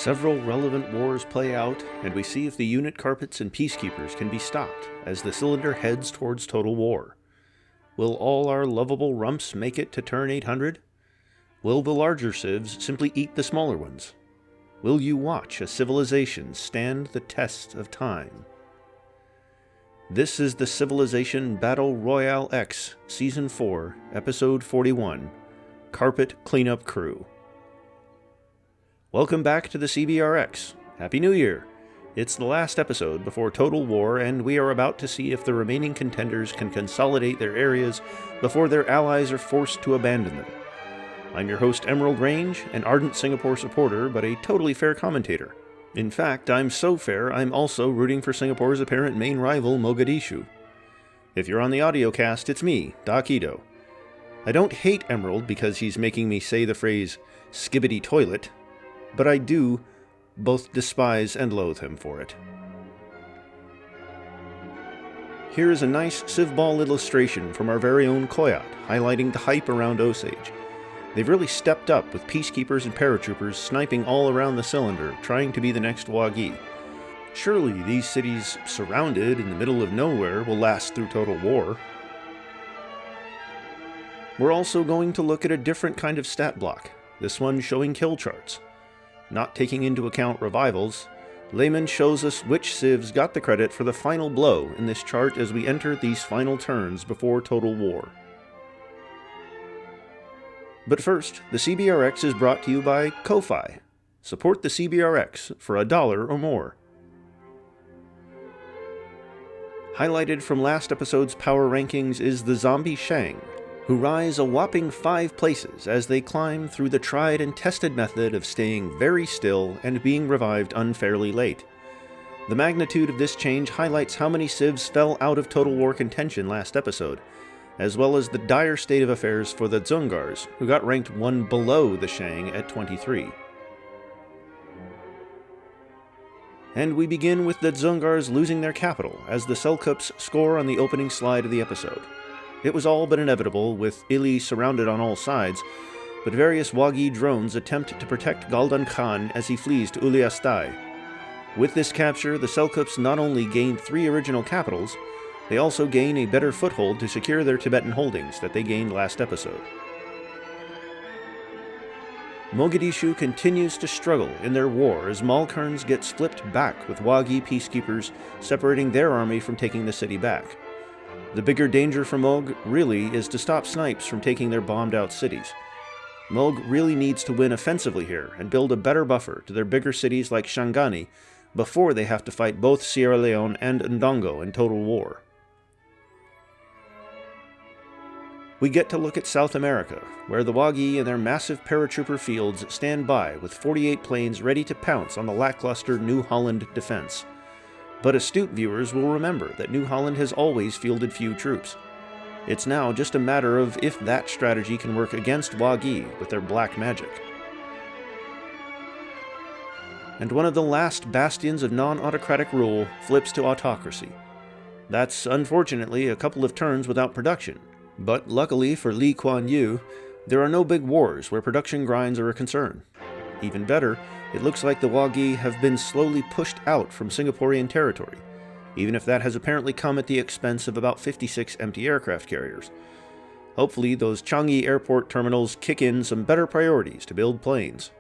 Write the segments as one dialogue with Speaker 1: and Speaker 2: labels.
Speaker 1: Several relevant wars play out, and we see if the unit carpets and peacekeepers can be stopped as the cylinder heads towards total war. Will all our lovable rumps make it to turn 800? Will the larger civs simply eat the smaller ones? Will you watch a civilization stand the test of time? This is the Civilization Battle Royale X Season 4, Episode 41, Carpet Cleanup Crew. Welcome back to the CBRX. Happy New Year! It's the last episode before Total War, and we are about to see if the remaining contenders can consolidate their areas before their allies are forced to abandon them. I'm your host Emerald Range, an ardent Singapore supporter, but a totally fair commentator. In fact, I'm so fair I'm also rooting for Singapore's apparent main rival, Mogadishu. If you're on the audiocast, it's me, Doc Ito. I don't hate Emerald because he's making me say the phrase, skibbity toilet, but I do both despise and loathe him for it. Here is a nice Civball illustration from our very own Koyat, highlighting the hype around Osage. They've really stepped up with peacekeepers and paratroopers sniping all around the cylinder, trying to be the next Wagi. Surely these cities surrounded in the middle of nowhere will last through total war. We're also going to look at a different kind of stat block, this one showing kill charts. Not taking into account revivals, Layman shows us which civs got the credit for the final blow in this chart as we enter these final turns before total war. But first, the CBRX is brought to you by Ko-Fi. Support the CBRX for $1 or more. Highlighted from last episode's power rankings is the zombie Shang, who rise a whopping 5 places as they climb through the tried and tested method of staying very still and being revived unfairly late. The magnitude of this change highlights how many civs fell out of Total War contention last episode, as well as the dire state of affairs for the Dzungars, who got ranked 1 below the Shang at 23. And we begin with the Dzungars losing their capital as the Selkups score on the opening slide of the episode. It was all but inevitable, with Ili surrounded on all sides, but various Wagi drones attempt to protect Galdan Khan as he flees to Uliastai. With this capture, the Selkups not only gained 3 original capitals, they also gain a better foothold to secure their Tibetan holdings that they gained last episode. Mogadishu continues to struggle in their war as Malkarns gets flipped back with Wagi peacekeepers separating their army from taking the city back. The bigger danger for Mog really is to stop snipes from taking their bombed-out cities. Mog really needs to win offensively here and build a better buffer to their bigger cities like Shangani before they have to fight both Sierra Leone and Ndongo in total war. We get to look at South America, where the Wagi and their massive paratrooper fields stand by with 48 planes ready to pounce on the lackluster New Holland defense. But astute viewers will remember that New Holland has always fielded few troops. It's now just a matter of if that strategy can work against Wagi with their black magic. And one of the last bastions of non-autocratic rule flips to autocracy. That's unfortunately a couple of turns without production, but luckily for Lee Kuan Yew, there are no big wars where production grinds are a concern. Even better, it looks like the Wagi have been slowly pushed out from Singaporean territory, even if that has apparently come at the expense of about 56 empty aircraft carriers. Hopefully those Changi airport terminals kick in some better priorities to build planes.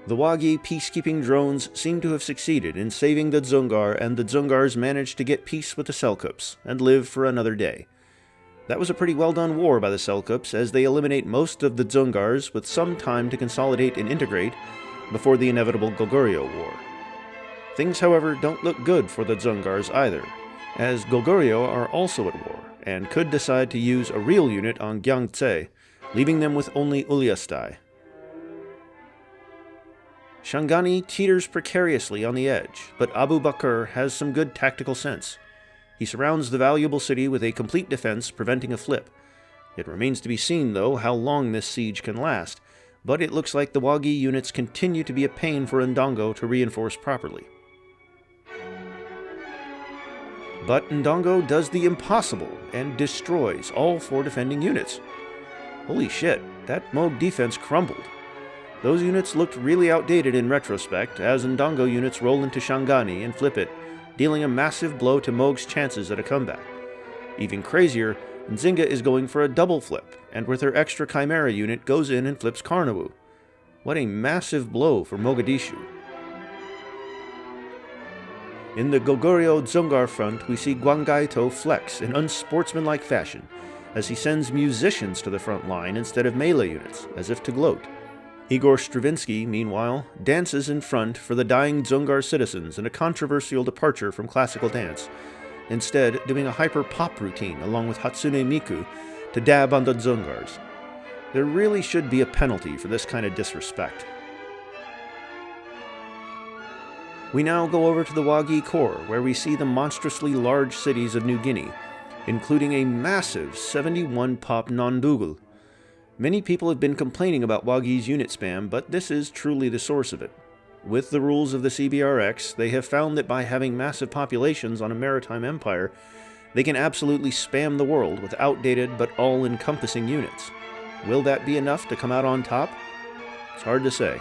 Speaker 1: The Wagi peacekeeping drones seem to have succeeded in saving the Dzungar, and the Dzungars managed to get peace with the Selkups and live for another day. That was a pretty well-done war by the Selkups, as they eliminate most of the Dzungars with some time to consolidate and integrate before the inevitable Goguryeo War. Things, however, don't look good for the Dzungars either, as Goguryeo are also at war, and could decide to use a real unit on Gyeongtse, leaving them with only Uliastai. Shangani teeters precariously on the edge, but Abu Bakr has some good tactical sense. He surrounds the valuable city with a complete defense, preventing a flip. It remains to be seen, though, how long this siege can last, but it looks like the Wagi units continue to be a pain for Ndongo to reinforce properly. But Ndongo does the impossible and destroys all 4 defending units. Holy shit, that Moog defense crumbled. Those units looked really outdated in retrospect, as Ndongo units roll into Shangani and flip it, dealing a massive blow to Moog's chances at a comeback. Even crazier, Nzinga is going for a double flip, and with her extra Chimera unit goes in and flips Karnawu. What a massive blow for Mogadishu. In the Goguryeo Dzungar front, we see Gwanggaeto flex in unsportsmanlike fashion, as he sends musicians to the front line instead of melee units, as if to gloat. Igor Stravinsky, meanwhile, dances in front for the dying Dzungar citizens in a controversial departure from classical dance, instead doing a hyper-pop routine along with Hatsune Miku to dab on the Dzungars. There really should be a penalty for this kind of disrespect. We now go over to the Wagi core, where we see the monstrously large cities of New Guinea, including a massive 71 pop Nondougal. Many people have been complaining about Wagi's unit spam, but this is truly the source of it. With the rules of the CBRX, they have found that by having massive populations on a maritime empire, they can absolutely spam the world with outdated but all-encompassing units. Will that be enough to come out on top? It's hard to say.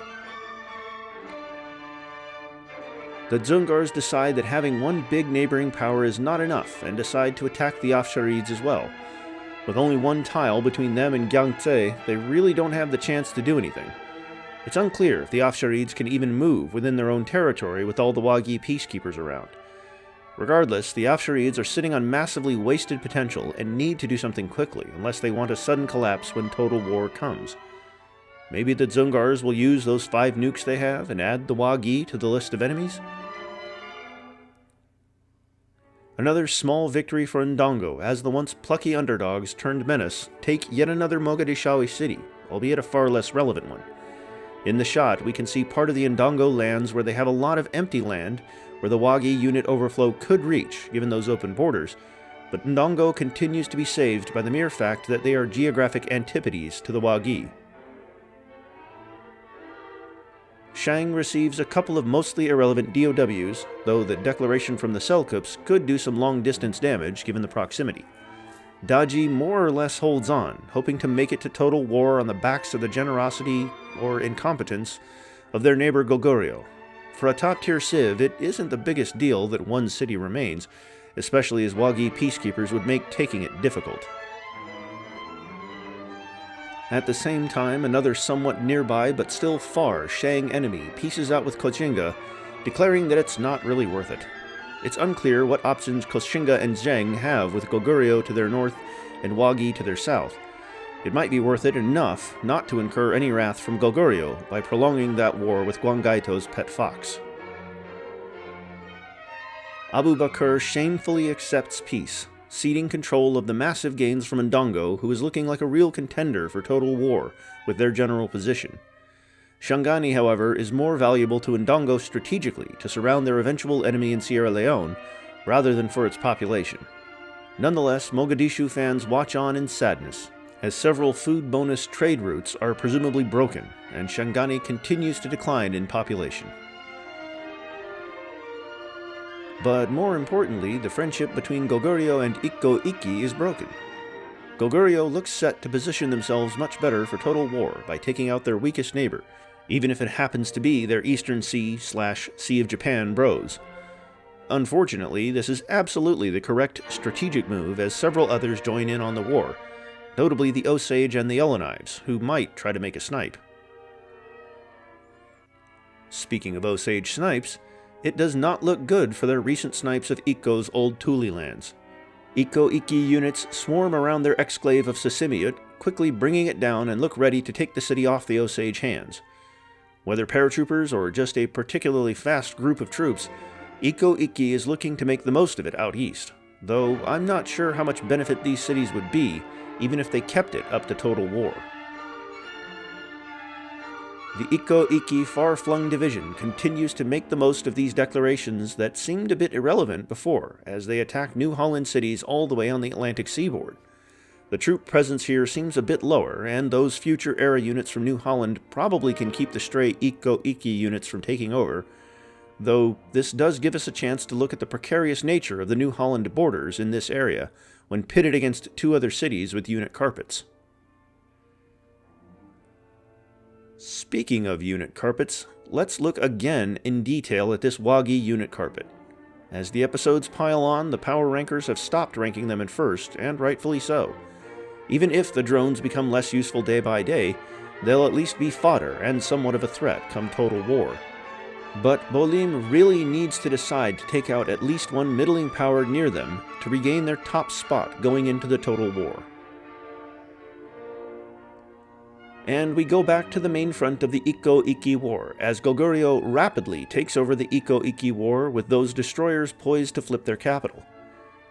Speaker 1: The Dzungars decide that having one big neighboring power is not enough and decide to attack the Afsharids as well. With only one tile between them and Gyangtse, they really don't have the chance to do anything. It's unclear if the Afsharids can even move within their own territory with all the Wagi peacekeepers around. Regardless, the Afsharids are sitting on massively wasted potential and need to do something quickly unless they want a sudden collapse when total war comes. Maybe the Dzungars will use those 5 nukes they have and add the Wagi to the list of enemies? Another small victory for Ndongo, as the once plucky underdogs turned menace take yet another Mogadishawi city, albeit a far less relevant one. In the shot, we can see part of the Ndongo lands where they have a lot of empty land, where the Wagi unit overflow could reach, given those open borders, but Ndongo continues to be saved by the mere fact that they are geographic antipodes to the Wagi. Shang receives a couple of mostly irrelevant DOWs, though the declaration from the Selkups could do some long-distance damage given the proximity. Daji more or less holds on, hoping to make it to total war on the backs of the generosity, or incompetence, of their neighbor Goguryeo. For a top-tier civ, it isn't the biggest deal that one city remains, especially as Wagi peacekeepers would make taking it difficult. At the same time, another somewhat nearby but still far Shang enemy pieces out with Kochinga, declaring that it's not really worth it. It's unclear what options Kochinga and Zheng have with Goguryeo to their north and Wagi to their south. It might be worth it enough not to incur any wrath from Goguryeo by prolonging that war with Gwanggaeto's pet fox. Abu Bakr shamefully accepts peace, ceding control of the massive gains from Ndongo, who is looking like a real contender for total war with their general position. Shangani, however, is more valuable to Ndongo strategically to surround their eventual enemy in Sierra Leone, rather than for its population. Nonetheless, Mogadishu fans watch on in sadness, as several food bonus trade routes are presumably broken, and Shangani continues to decline in population. But more importantly, the friendship between Goguryeo and Ikko Ikki is broken. Goguryeo looks set to position themselves much better for total war by taking out their weakest neighbor, even if it happens to be their Eastern Sea/Sea of Japan bros. Unfortunately, this is absolutely the correct strategic move, as several others join in on the war, notably the Osage and the Yellowknives, who might try to make a snipe. Speaking of Osage snipes, it does not look good for their recent snipes of Ikko's old Thule lands. Ikko Ikki units swarm around their exclave of Sisimiut, quickly bringing it down and look ready to take the city off the Osage hands. Whether paratroopers or just a particularly fast group of troops, Ikko Ikki is looking to make the most of it out east, though I'm not sure how much benefit these cities would be, even if they kept it up to total war. The Ikko Ikki far-flung division continues to make the most of these declarations that seemed a bit irrelevant before, as they attack New Holland cities all the way on the Atlantic seaboard. The troop presence here seems a bit lower, and those future-era units from New Holland probably can keep the stray Ikko Ikki units from taking over, though this does give us a chance to look at the precarious nature of the New Holland borders in this area when pitted against 2 other cities with unit carpets. Speaking of unit carpets, let's look again in detail at this Wagi unit carpet. As the episodes pile on, the power rankers have stopped ranking them in first, and rightfully so. Even if the drones become less useful day by day, they'll at least be fodder and somewhat of a threat come total war. But Bolim really needs to decide to take out at least one middling power near them to regain their top spot going into the total war. And we go back to the main front of the Ikko-Ikki War, as Goguryeo rapidly takes over the Ikko-Ikki War with those destroyers poised to flip their capital.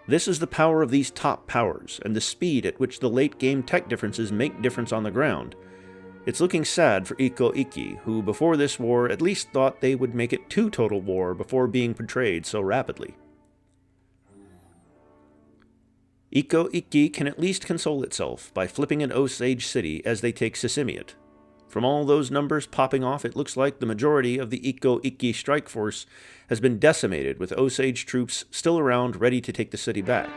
Speaker 1: This is the power of these top powers, and the speed at which the late-game tech differences make difference on the ground. It's looking sad for Ikko-Ikki, who before this war at least thought they would make it to total war before being betrayed so rapidly. Ikko-Ikki can at least console itself by flipping an Osage city as they take Sisimiut. From all those numbers popping off, it looks like the majority of the Ikko-Ikki strike force has been decimated, with Osage troops still around ready to take the city back.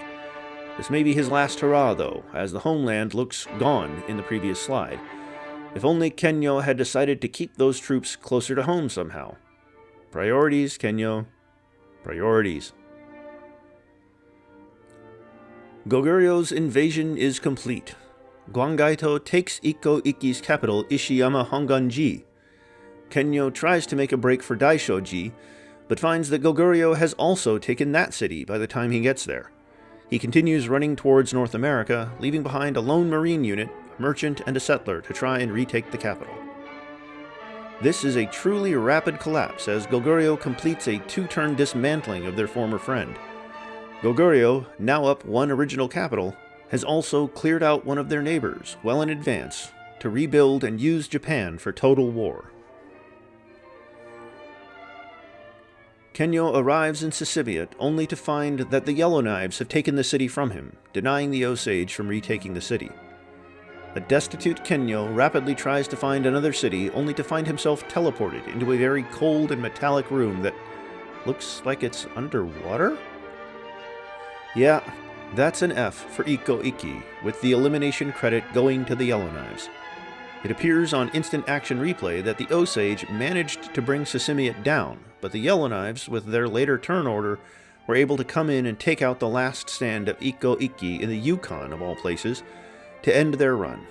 Speaker 1: This may be his last hurrah, though, as the homeland looks gone in the previous slide. If only Kenyo had decided to keep those troops closer to home somehow. Priorities, Kenyo. Priorities. Goguryo's invasion is complete. Gwangaito takes Ikko-Ikki's capital, Ishiyama Honganji. Kenyo tries to make a break for Daishoji, but finds that Goguryo has also taken that city by the time he gets there. He continues running towards North America, leaving behind a lone marine unit, a merchant, and a settler to try and retake the capital. This is a truly rapid collapse as Goguryo completes a two-turn dismantling of their former friend. Goguryo, now up one original capital, has also cleared out one of their neighbors well in advance to rebuild and use Japan for total war. Kenyo arrives in Sisimiut only to find that the Yellowknives have taken the city from him, denying the Osage from retaking the city. A destitute Kenyo rapidly tries to find another city only to find himself teleported into a very cold and metallic room that looks like it's underwater? Yeah, that's an F for Ikko-Ikki, with the elimination credit going to the Yellowknives. It appears on instant action replay that the Osage managed to bring Sisimiut down, but the Yellowknives, with their later turn order, were able to come in and take out the last stand of Ikko-Ikki in the Yukon, of all places, to end their run.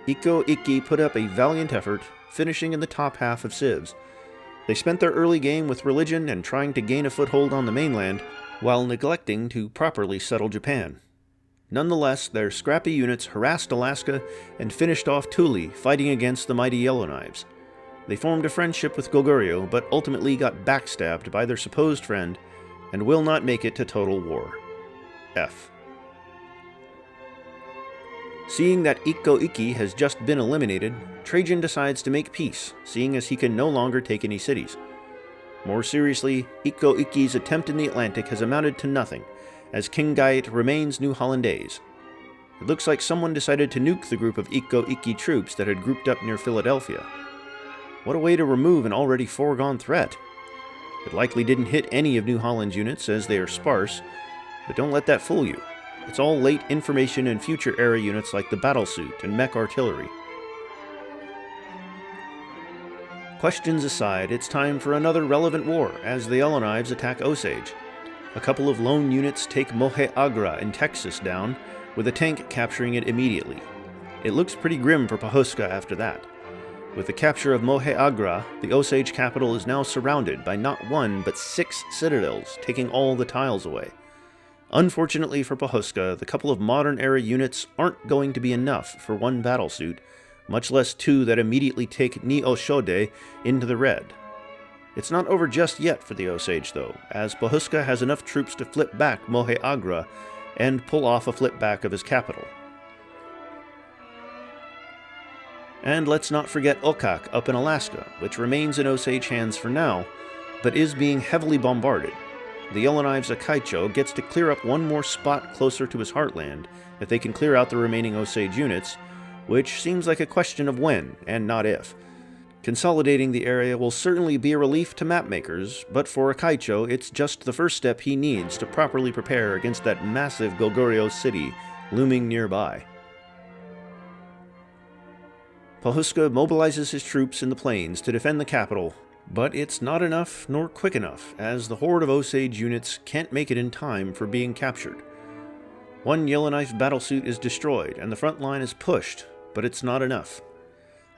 Speaker 1: Ikko-Ikki put up a valiant effort, finishing in the top half of Civs. They spent their early game with religion and trying to gain a foothold on the mainland, while neglecting to properly settle Japan. Nonetheless, their scrappy units harassed Alaska and finished off Thule, fighting against the mighty Yellowknives. They formed a friendship with Goguryo, but ultimately got backstabbed by their supposed friend, and will not make it to total war. F. Seeing that Ikko-Ikki has just been eliminated, Trajan decides to make peace, seeing as he can no longer take any cities. More seriously, Ikko-Ikki's attempt in the Atlantic has amounted to nothing, as King Gait remains New Hollandaise. It looks like someone decided to nuke the group of Ikko-Ikki troops that had grouped up near Philadelphia. What a way to remove an already foregone threat. It likely didn't hit any of New Holland's units, as they are sparse, but don't let that fool you. It's all late information and future era units like the battlesuit and mech artillery. Questions aside, it's time for another relevant war as the Yellowknives attack Osage. A couple of lone units take Mohe Agra in Texas down, with a tank capturing it immediately. It looks pretty grim for Pahusca after that. With the capture of Mohe Agra, the Osage capital is now surrounded by not one but 6 citadels, taking all the tiles away. Unfortunately for Pahusca, the couple of modern-era units aren't going to be enough for one battlesuit, much less 2 that immediately take Ni-Oshode into the red. It's not over just yet for the Osage, though, as Pahusca has enough troops to flip back Mohe Agra and pull off a flip back of his capital. And let's not forget Okak up in Alaska, which remains in Osage hands for now, but is being heavily bombarded. The Yellowknives' Akaicho gets to clear up one more spot closer to his heartland if they can clear out the remaining Osage units, which seems like a question of when, and not if. Consolidating the area will certainly be a relief to mapmakers, but for Akaicho, it's just the first step he needs to properly prepare against that massive Goguryo city looming nearby. Pahuska mobilizes his troops in the plains to defend the capital, but it's not enough nor quick enough, as the horde of Osage units can't make it in time for being captured. One Yellowknife battlesuit is destroyed, and the front line is pushed, but it's not enough.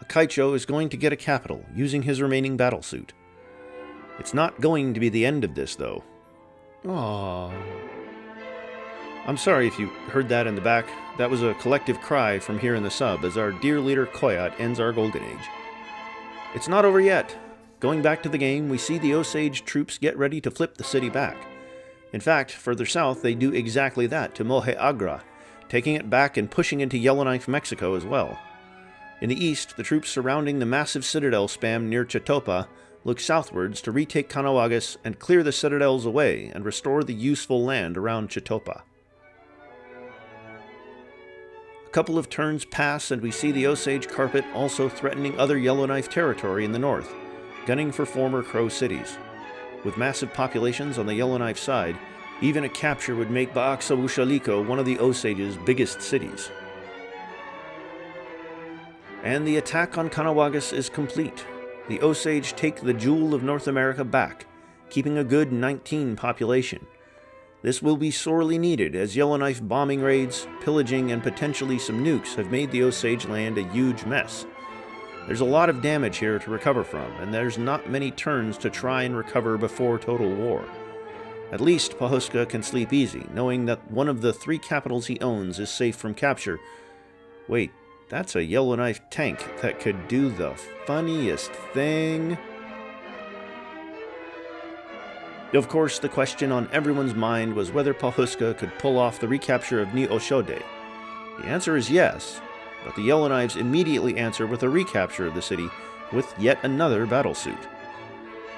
Speaker 1: Akaicho is going to get a capital, using his remaining battlesuit. It's not going to be the end of this, though. Aww. I'm sorry if you heard that in the back. That was a collective cry from here in the sub as our dear leader Koyat ends our golden age. It's not over yet. Going back to the game, we see the Osage troops get ready to flip the city back. In fact, further south, they do exactly that to Mohe Agra, taking it back and pushing into Yellowknife, Mexico as well. In the east, the troops surrounding the massive citadel spam near Chetopa look southwards to retake Caughnawagas and clear the citadels away and restore the useful land around Chetopa. A couple of turns pass and we see the Osage carpet also threatening other Yellowknife territory in the north, gunning for former Crow cities. With massive populations on the Yellowknife side, even a capture would make Baaksawushaliko one of the Osage's biggest cities. And the attack on Caughnawagas is complete. The Osage take the jewel of North America back, keeping a good 19 population. This will be sorely needed as Yellowknife bombing raids, pillaging, and potentially some nukes have made the Osage land a huge mess. There's a lot of damage here to recover from, and there's not many turns to try and recover before total war. At least Pahuska can sleep easy, knowing that one of the 3 capitals he owns is safe from capture. Wait, that's a Yellowknife tank that could do the funniest thing. Of course, the question on everyone's mind was whether Pahuska could pull off the recapture of Ni-Oshode. The answer is yes, but the Yellowknives immediately answer with a recapture of the city with yet another battlesuit.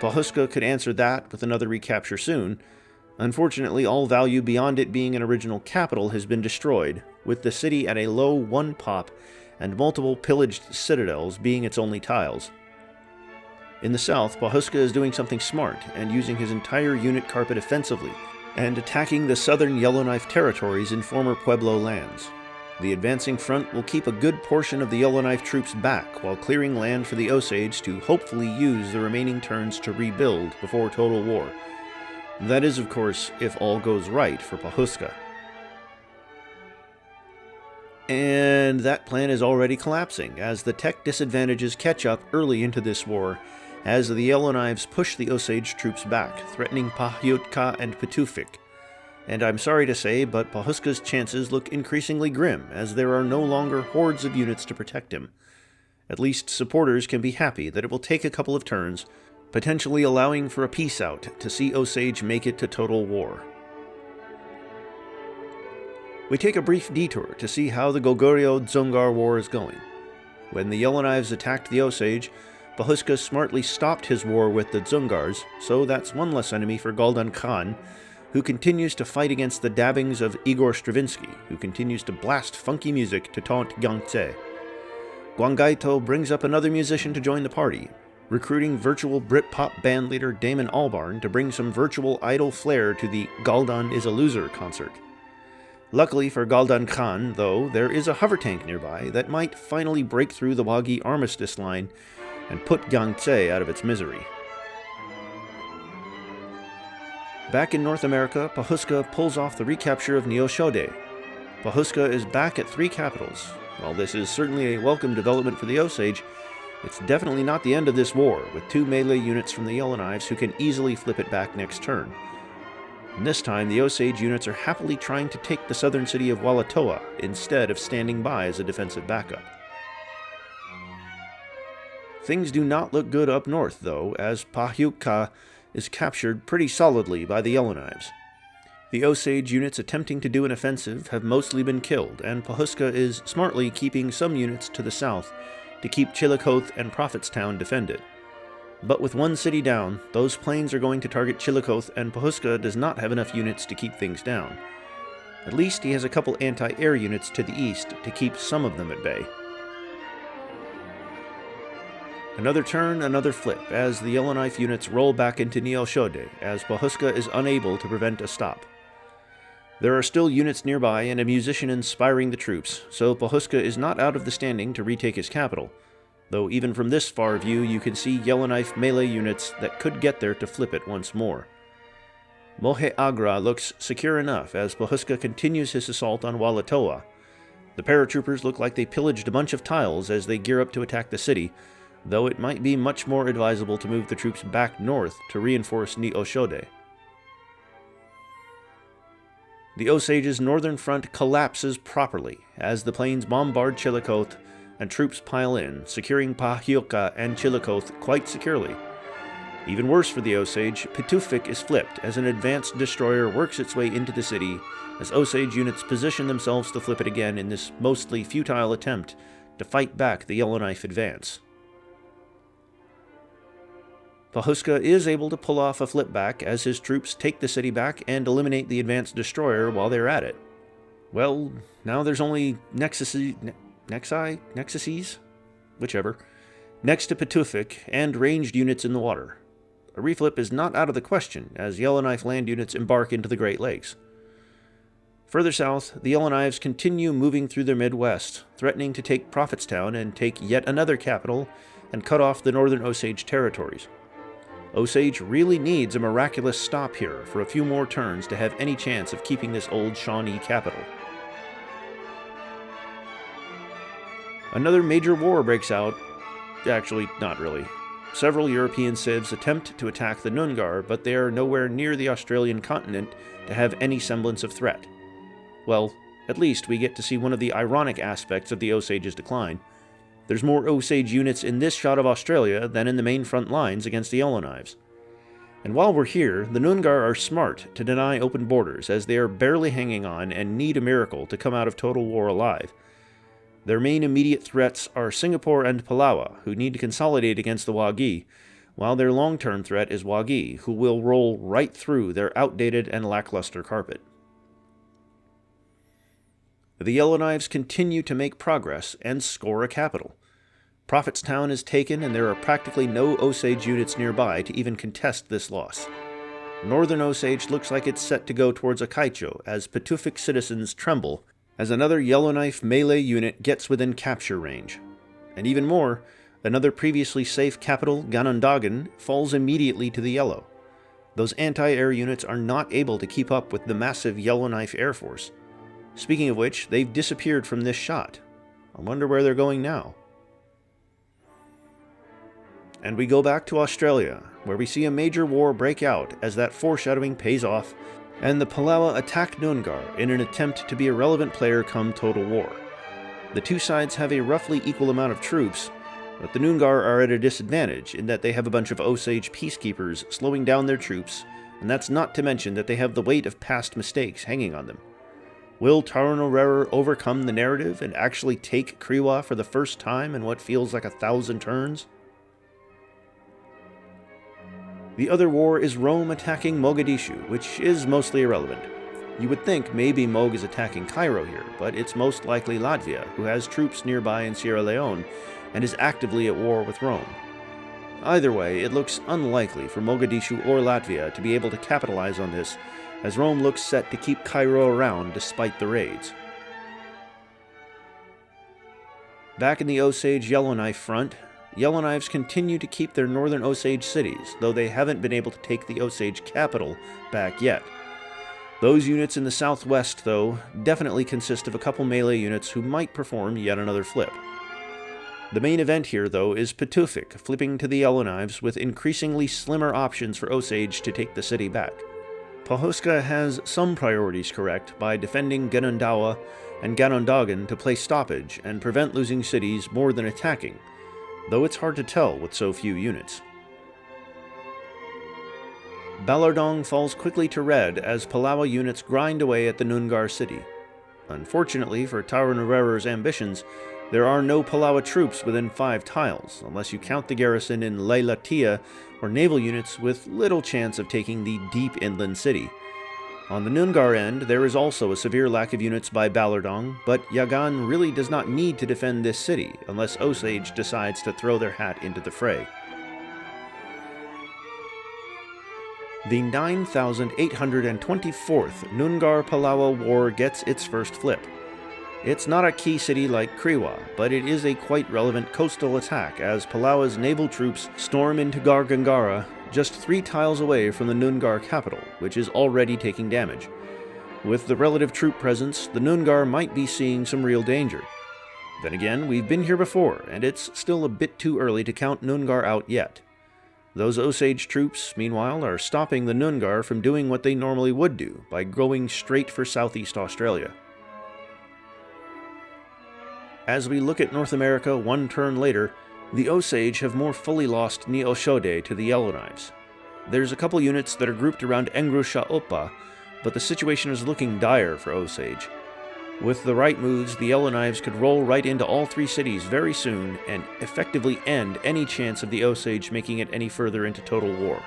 Speaker 1: Pahuska could answer that with another recapture soon. Unfortunately, all value beyond it being an original capital has been destroyed, with the city at a low 1 pop and multiple pillaged citadels being its only tiles. In the south, Pahuska is doing something smart and using his entire unit carpet offensively and attacking the southern Yellowknife territories in former Pueblo lands. The advancing front will keep a good portion of the Yellowknife troops back while clearing land for the Osage to hopefully use the remaining turns to rebuild before total war. That is, of course, if all goes right for Pahuska. And that plan is already collapsing as the tech disadvantages catch up early into this war as the Yellowknives push the Osage troops back, threatening Pahyotka and Petufik. And I'm sorry to say, but Pahuska's chances look increasingly grim as there are no longer hordes of units to protect him. At least supporters can be happy that it will take a couple of turns, potentially allowing for a peace out to see Osage make it to total war. We take a brief detour to see how the Goguryeo-Dzungar War is going. When the Yellowknives attacked the Osage, Pahuska smartly stopped his war with the Dzungars, so that's one less enemy for Galdan Khan, who continues to fight against the dabbings of Igor Stravinsky, who continues to blast funky music to taunt Gyangtse. Gwangaito brings up another musician to join the party, recruiting virtual Britpop bandleader Damon Albarn to bring some virtual idol flair to the Galdan is a Loser concert. Luckily for Galdan Khan, though, there is a hover tank nearby that might finally break through the Wagi armistice line and put Gyangtse out of its misery. Back in North America, Pahuska pulls off the recapture of Ni-Oshode. Pahuska is back at 3 capitals. While this is certainly a welcome development for the Osage, it's definitely not the end of this war, with 2 melee units from the Yellowknives who can easily flip it back next turn. And this time, the Osage units are happily trying to take the southern city of Walatoa instead of standing by as a defensive backup. Things do not look good up north, though, as Pahyotka is captured pretty solidly by the Yellowknives. The Osage units attempting to do an offensive have mostly been killed, and Pahuska is smartly keeping some units to the south to keep Chillicothe and Prophetstown defended. But with one city down, those planes are going to target Chillicothe, and Pahuska does not have enough units to keep things down. At least he has a couple anti-air units to the east to keep some of them at bay. Another turn, another flip, as the Yellowknife units roll back into Ni-Oshode, as Pahuska is unable to prevent a stop. There are still units nearby and a musician inspiring the troops, so Pahuska is not out of the standing to retake his capital, though even from this far view you can see Yellowknife melee units that could get there to flip it once more. Mohe Agra looks secure enough as Pohuska continues his assault on Walatoa. The paratroopers look like they pillaged a bunch of tiles as they gear up to attack the city, though it might be much more advisable to move the troops back north to reinforce Ni Oshode. The Osage's northern front collapses properly as the planes bombard Chillicothe and troops pile in, securing Pahioka and Chillicothe quite securely. Even worse for the Osage, Pituffik is flipped as an advanced destroyer works its way into the city as Osage units position themselves to flip it again in this mostly futile attempt to fight back the Yellowknife advance. Pohuska is able to pull off a flip back as his troops take the city back and eliminate the advanced destroyer while they're at it. Well, now there's only Nexuses? Whichever. Next to Pituffik and ranged units in the water. A reflip is not out of the question as Yellowknife land units embark into the Great Lakes. Further south, the Yellowknives continue moving through the Midwest, threatening to take Prophetstown and take yet another capital and cut off the northern Osage territories. Osage really needs a miraculous stop here for a few more turns to have any chance of keeping this old Shawnee capital. Another major war breaks out. Actually, not really. Several European civs attempt to attack the Noongar, but they are nowhere near the Australian continent to have any semblance of threat. Well, at least we get to see one of the ironic aspects of the Osage's decline. There's more Osage units in this shot of Australia than in the main front lines against the Yellowknives. And while we're here, the Noongar are smart to deny open borders, as they are barely hanging on and need a miracle to come out of total war alive. Their main immediate threats are Singapore and Palawa, who need to consolidate against the Wagi, while their long-term threat is Wagi, who will roll right through their outdated and lackluster carpet. The Yellowknives continue to make progress and score a capital. Prophetstown is taken and there are practically no Osage units nearby to even contest this loss. Northern Osage looks like it's set to go towards Akaicho as Pituffik citizens tremble as another Yellowknife melee unit gets within capture range. And even more, another previously safe capital, Ganondagan, falls immediately to the Yellow. Those anti-air units are not able to keep up with the massive Yellowknife Air Force. Speaking of which, they've disappeared from this shot. I wonder where they're going now. And we go back to Australia, where we see a major war break out as that foreshadowing pays off, and the Palawa attack Noongar in an attempt to be a relevant player come Total War. The two sides have a roughly equal amount of troops, but the Noongar are at a disadvantage in that they have a bunch of Osage peacekeepers slowing down their troops, and that's not to mention that they have the weight of past mistakes hanging on them. Will Tarunorerer overcome the narrative and actually take Kriwa for the first time in what feels like 1,000 turns? The other war is Rome attacking Mogadishu, which is mostly irrelevant. You would think maybe Mog is attacking Cairo here, but it's most likely Latvia, who has troops nearby in Sierra Leone and is actively at war with Rome. Either way, it looks unlikely for Mogadishu or Latvia to be able to capitalize on this, as Rome looks set to keep Cairo around despite the raids. Back in the Osage Yellowknife front, Yellowknives continue to keep their northern Osage cities, though they haven't been able to take the Osage capital back yet. Those units in the southwest, though, definitely consist of a couple melee units who might perform yet another flip. The main event here, though, is Pituffik flipping to the Yellowknives with increasingly slimmer options for Osage to take the city back. Pohuska has some priorities correct by defending Ganondawa and Ganondagan to play stoppage and prevent losing cities more than attacking, though it's hard to tell with so few units. Ballardong falls quickly to red as Palawa units grind away at the Noongar city. Unfortunately for Tarunorerer's ambitions, there are no Palawa troops within 5 tiles, unless you count the garrison in Leilatia or naval units with little chance of taking the deep inland city. On the Noongar end, there is also a severe lack of units by Ballardong, but Yagan really does not need to defend this city unless Osage decides to throw their hat into the fray. The 9,824th Noongar-Palawa War gets its first flip. It's not a key city like Kriwa, but it is a quite relevant coastal attack as Palawa's naval troops storm into Gargangara just 3 tiles away from the Noongar capital, which is already taking damage. With the relative troop presence, the Noongar might be seeing some real danger. Then again, we've been here before, and it's still a bit too early to count Noongar out yet. Those Osage troops, meanwhile, are stopping the Noongar from doing what they normally would do, by going straight for Southeast Australia. As we look at North America one turn later, the Osage have more fully lost Ni-o-Shode to the Yellowknives. There's a couple units that are grouped around Engru-Sha-Opa, but the situation is looking dire for Osage. With the right moves, the Yellowknives could roll right into all 3 cities very soon and effectively end any chance of the Osage making it any further into total war.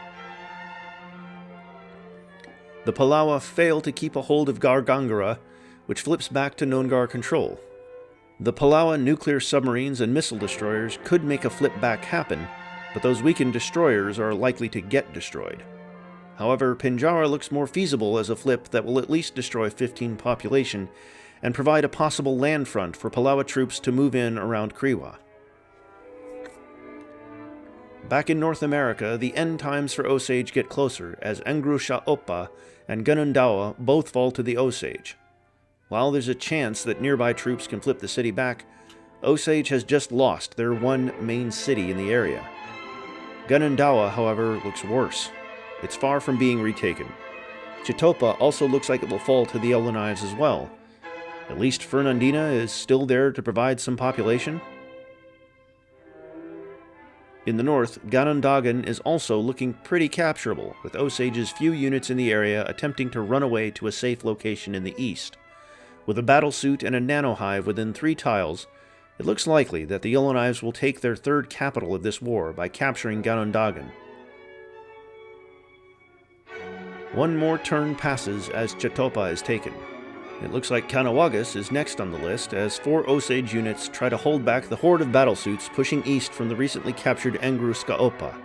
Speaker 1: The Palawa fail to keep a hold of Gargangara, which flips back to Noongar control. The Palawa nuclear submarines and missile destroyers could make a flip back happen, but those weakened destroyers are likely to get destroyed. However, Pinjarra looks more feasible as a flip that will at least destroy 15 population and provide a possible land front for Palawa troops to move in around Kriwa. Back in North America, the end times for Osage get closer as Engru-Sha-Opa and Gunundawa both fall to the Osage. While there's a chance that nearby troops can flip the city back, Osage has just lost their one main city in the area. Gunundawa, however, looks worse. It's far from being retaken. Chitopa also looks like it will fall to the Yellowknives as well. At least Fernandina is still there to provide some population. In the north, Ganondagan is also looking pretty capturable, with Osage's few units in the area attempting to run away to a safe location in the east. With a battlesuit and a nanohive within 3 tiles, it looks likely that the Yellowknives will take their 3rd capital of this war by capturing Ganondagan. One more turn passes as Chitopa is taken. It looks like Kanawagas is next on the list as 4 Osage units try to hold back the horde of battlesuits pushing east from the recently captured Engru-Ska-Opa.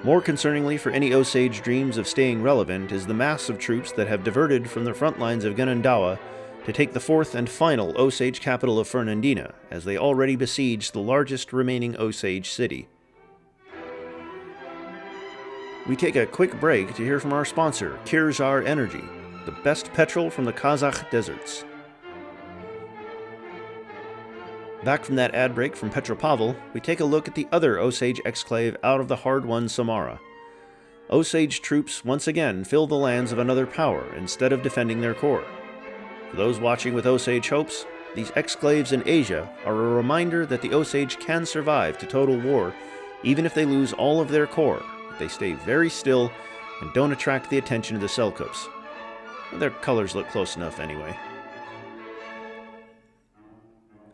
Speaker 1: More concerningly for any Osage dreams of staying relevant is the mass of troops that have diverted from the front lines of Gunundawa to take the 4th and final Osage capital of Fernandina, as they already besiege the largest remaining Osage city. We take a quick break to hear from our sponsor, Kirzhar Energy, the best petrol from the Kazakh deserts. Back from that ad break from Petropavl, we take a look at the other Osage exclave out of the hard-won Samara. Osage troops once again fill the lands of another power instead of defending their core. For those watching with Osage hopes, these exclaves in Asia are a reminder that the Osage can survive to total war even if they lose all of their core, if they stay very still and don't attract the attention of the Selkups. Their colors look close enough anyway.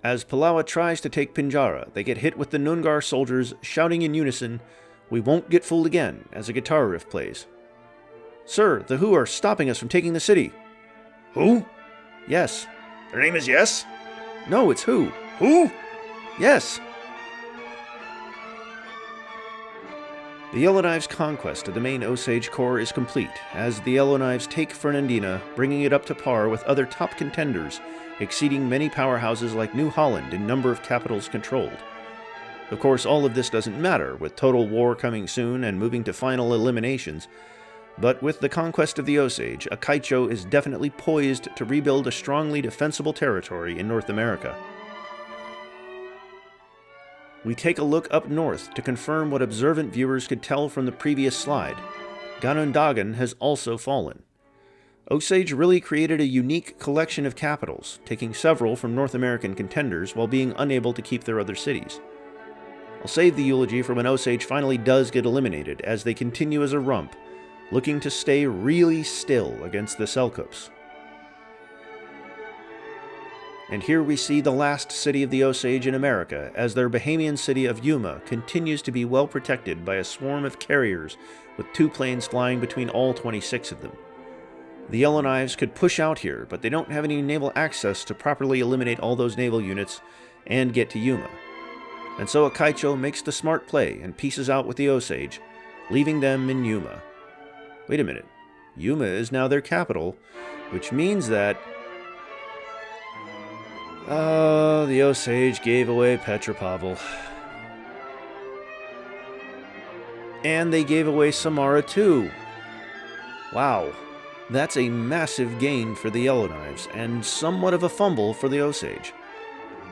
Speaker 1: As Palawa tries to take Pinjarra, they get hit with the Noongar soldiers shouting in unison, "We won't get fooled again," as a guitar riff plays. "Sir, the Hu are stopping us from taking the city."
Speaker 2: Who?
Speaker 1: "Yes."
Speaker 2: Their name is Yes?
Speaker 1: "No, it's Hu."
Speaker 2: Who?
Speaker 1: "Yes." The Yellowknives' conquest of the main Osage core is complete, as the Yellowknives take Fernandina, bringing it up to par with other top contenders, exceeding many powerhouses like New Holland in number of capitals controlled. Of course, all of this doesn't matter, with total war coming soon and moving to final eliminations, but with the conquest of the Osage, Akaicho is definitely poised to rebuild a strongly defensible territory in North America. We take a look up north to confirm what observant viewers could tell from the previous slide. Ganondagan has also fallen. Osage really created a unique collection of capitals, taking several from North American contenders while being unable to keep their other cities. I'll save the eulogy for when Osage finally does get eliminated, as they continue as a rump, looking to stay really still against the Selkups. And here we see the last city of the Osage in America, as their Bahamian city of Yuma continues to be well protected by a swarm of carriers, with 2 planes flying between all 26 of them. The Yellowknives could push out here, but they don't have any naval access to properly eliminate all those naval units and get to Yuma. And so Akaicho makes the smart play and pieces out with the Osage, leaving them in Yuma. Wait a minute, Yuma is now their capital, which means that Oh, the Osage gave away Petropavl. And they gave away Samara too. Wow, that's a massive gain for the Yellowknives, and somewhat of a fumble for the Osage.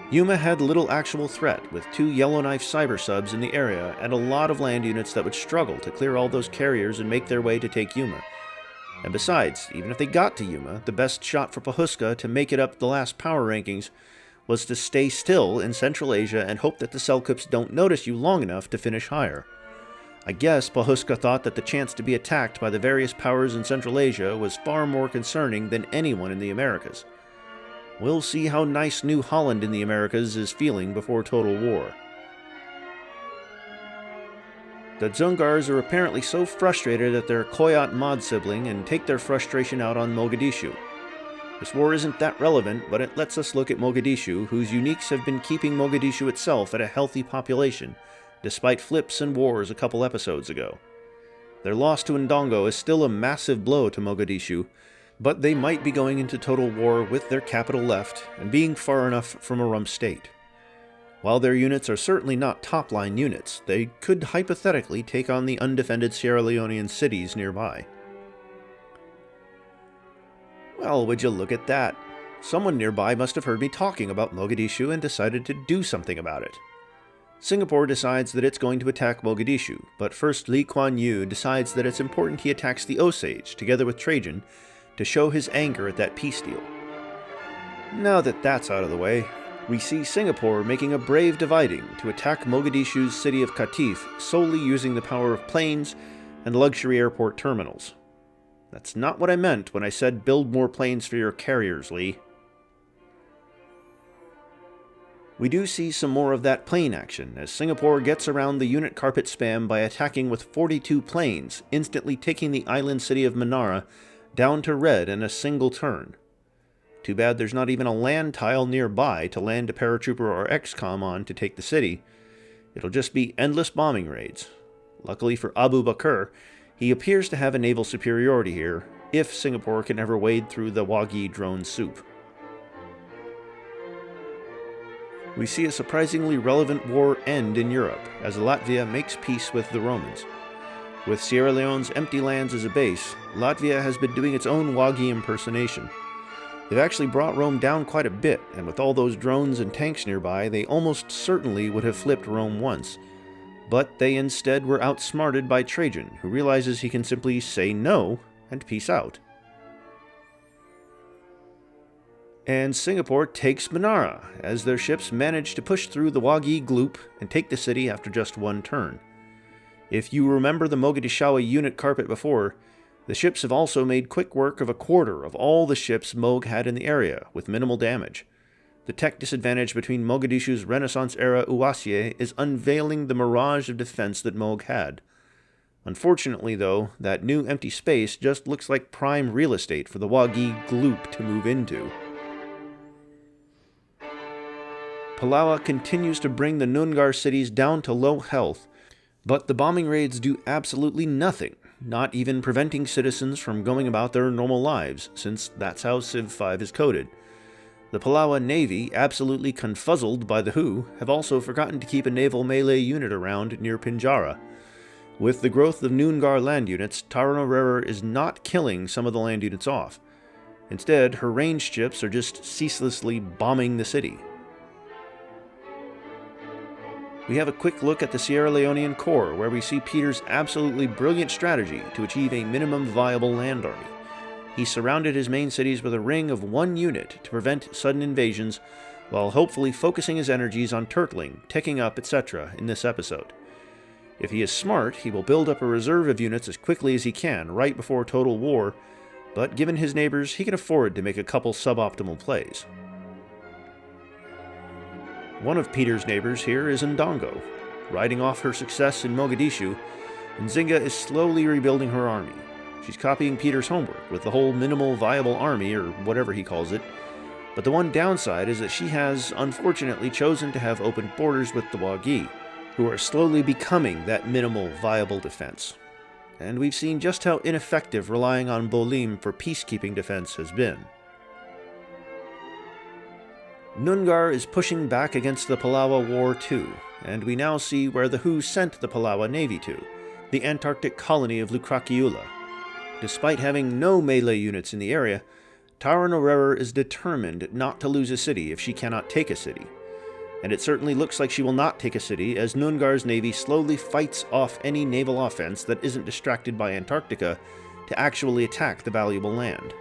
Speaker 1: Yuma had little actual threat, with 2 Yellowknife cyber subs in the area and a lot of land units that would struggle to clear all those carriers and make their way to take Yuma. And besides, even if they got to Yuma, the best shot for Pahuska to make it up the last power rankings was to stay still in Central Asia and hope that the Selkoops don't notice you long enough to finish higher. I guess Pahuska thought that the chance to be attacked by the various powers in Central Asia was far more concerning than anyone in the Americas. We'll see how nice New Holland in the Americas is feeling before total war. The Dzungars are apparently so frustrated at their Koyat mod sibling and take their frustration out on Mogadishu. This war isn't that relevant, but it lets us look at Mogadishu, whose uniques have been keeping Mogadishu itself at a healthy population, despite flips and wars a couple episodes ago. Their loss to Ndongo is still a massive blow to Mogadishu, but they might be going into total war with their capital left and being far enough from a rump state. While their units are certainly not top-line units, they could hypothetically take on the undefended Sierra Leonean cities nearby. Well, would you look at that? Someone nearby must have heard me talking about Mogadishu and decided to do something about it. Singapore decides that it's going to attack Mogadishu, but first Lee Kuan Yew decides that it's important he attacks the Osage, together with Trajan, to show his anger at that peace deal. Now that that's out of the way, we see Singapore making a brave dividing to attack Mogadishu's city of Qatif solely using the power of planes and luxury airport terminals. That's not what I meant when I said build more planes for your carriers, Lee. We do see some more of that plane action, as Singapore gets around the unit carpet spam by attacking with 42 planes, instantly taking the island city of Manara down to red in a single turn. Too bad there's not even a land tile nearby to land a paratrooper or XCOM on to take the city. It'll just be endless bombing raids. Luckily for Abu Bakr, he appears to have a naval superiority here, if Singapore can ever wade through the Wagi drone soup. We see a surprisingly relevant war end in Europe, as Latvia makes peace with the Romans. With Sierra Leone's empty lands as a base, Latvia has been doing its own Wagi impersonation. They've actually brought Rome down quite a bit, and with all those drones and tanks nearby, they almost certainly would have flipped Rome once. But they instead were outsmarted by Trajan, who realizes he can simply say no and peace out. And Singapore takes Manara, as their ships manage to push through the Wagi gloop and take the city after just one turn. If you remember the Mogadishawa unit carpet before, the ships have also made quick work of a quarter of all the ships Moog had in the area, with minimal damage. The tech disadvantage between Mogadishu's Renaissance-era Uwasye is unveiling the mirage of defense that Moog had. Unfortunately, though, that new empty space just looks like prime real estate for the Wagi gloop to move into. Palawa continues to bring the Noongar cities down to low health, but the bombing raids do absolutely nothing, not even preventing citizens from going about their normal lives, since that's how Civ 5 is coded. The Palawa Navy, absolutely confuzzled by the WHO, have also forgotten to keep a naval melee unit around near Pinjara. With the growth of Noongar land units, Taranarera is not killing some of the land units off. Instead, her ranged ships are just ceaselessly bombing the city. We have a quick look at the Sierra Leonean Corps, where we see Peter's absolutely brilliant strategy to achieve a minimum viable land army. He surrounded his main cities with a ring of one unit to prevent sudden invasions, while hopefully focusing his energies on turtling, ticking up, etc. in this episode. If he is smart, he will build up a reserve of units as quickly as he can, right before total war, but given his neighbors, he can afford to make a couple suboptimal plays. One of Peter's neighbors here is Ndongo. Riding off her success in Mogadishu, Nzinga is slowly rebuilding her army. She's copying Peter's homework with the whole minimal viable army, or whatever he calls it, but the one downside is that she has, unfortunately, chosen to have open borders with the Wagi, who are slowly becoming that minimal viable defense. And we've seen just how ineffective relying on Bolim for peacekeeping defense has been. Nungar is pushing back against the Palawa War too, and we now see where the Hu sent the Palawa Navy to, the Antarctic colony of Lukrakiula. Despite having no melee units in the area, Taranarera is determined not to lose a city if she cannot take a city. And it certainly looks like she will not take a city as Nungar's navy slowly fights off any naval offense that isn't distracted by Antarctica to actually attack the valuable land.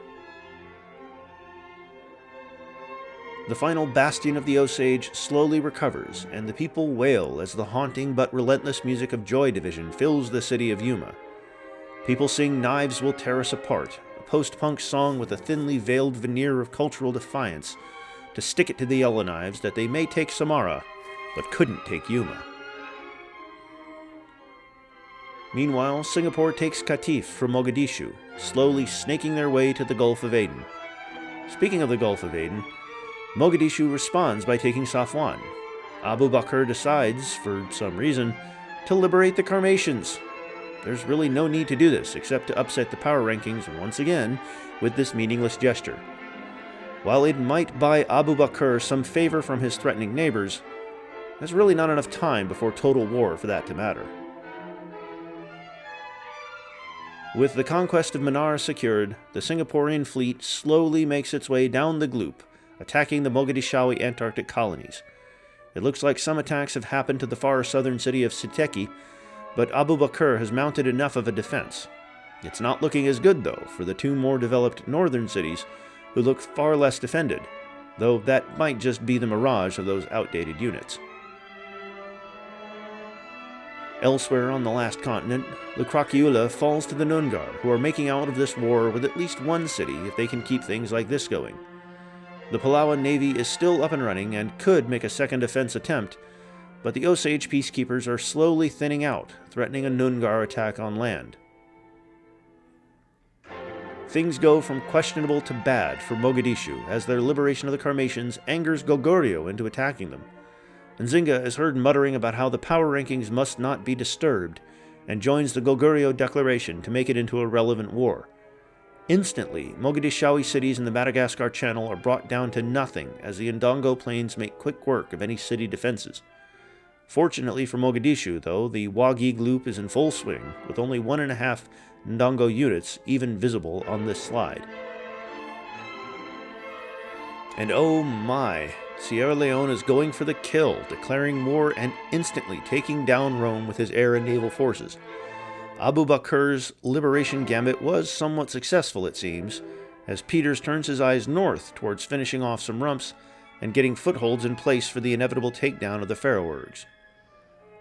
Speaker 1: The final bastion of the Osage slowly recovers, and the people wail as the haunting but relentless music of Joy Division fills the city of Yuma. People sing "Knives Will Tear Us Apart," a post-punk song with a thinly veiled veneer of cultural defiance, to stick it to the Yellowknives that they may take Samara, but couldn't take Yuma. Meanwhile, Singapore takes Qatif from Mogadishu, slowly snaking their way to the Gulf of Aden. Speaking of the Gulf of Aden, Mogadishu responds by taking Safwan. Abu Bakr decides, for some reason, to liberate the Karmatians. There's really no need to do this, except to upset the power rankings once again with this meaningless gesture. While it might buy Abu Bakr some favor from his threatening neighbors, there's really not enough time before total war for that to matter. With the conquest of Mannar secured, the Singaporean fleet slowly makes its way down the Gloop, attacking the Mogadishawi Antarctic colonies. It looks like some attacks have happened to the far southern city of Siteki, but Abu Bakr has mounted enough of a defense. It's not looking as good, though, for the two more developed northern cities, who look far less defended, though that might just be the mirage of those outdated units. Elsewhere on the last continent, Lukrakiula falls to the Nungar, who are making out of this war with at least one city if they can keep things like this going. The Palawan Navy is still up and running and could make a second offense attempt, but the Osage peacekeepers are slowly thinning out, threatening a Nungar attack on land. Things go from questionable to bad for Mogadishu as their liberation of the Karmatians angers Goguryeo into attacking them. Nzinga is heard muttering about how the power rankings must not be disturbed, and joins the Goguryeo Declaration to make it into a relevant war. Instantly, Mogadishawi cities in the Madagascar Channel are brought down to nothing as the Ndongo plains make quick work of any city defenses. Fortunately for Mogadishu, though, the Wagig Loop is in full swing, with only 1.5 Ndongo units even visible on this slide. And oh my, Sierra Leone is going for the kill, declaring war and instantly taking down Rome with his air and naval forces. Abu Bakr's liberation gambit was somewhat successful, it seems, as Peters turns his eyes north towards finishing off some rumps and getting footholds in place for the inevitable takedown of the Faroergs.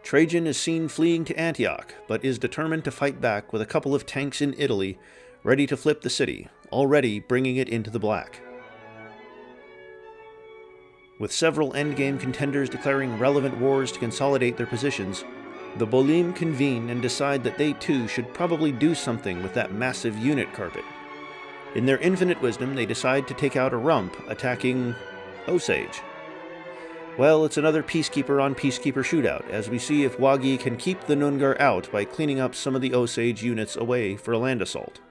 Speaker 1: Trajan is seen fleeing to Antioch, but is determined to fight back with a couple of tanks in Italy, ready to flip the city, already bringing it into the black. With several endgame contenders declaring relevant wars to consolidate their positions, the Bolim convene and decide that they too should probably do something with that massive unit carpet. In their infinite wisdom, they decide to take out a rump, attacking Osage. Well, it's another peacekeeper on peacekeeper shootout, as we see if Wagi can keep the Nungar out by cleaning up some of the Osage units away for a land assault.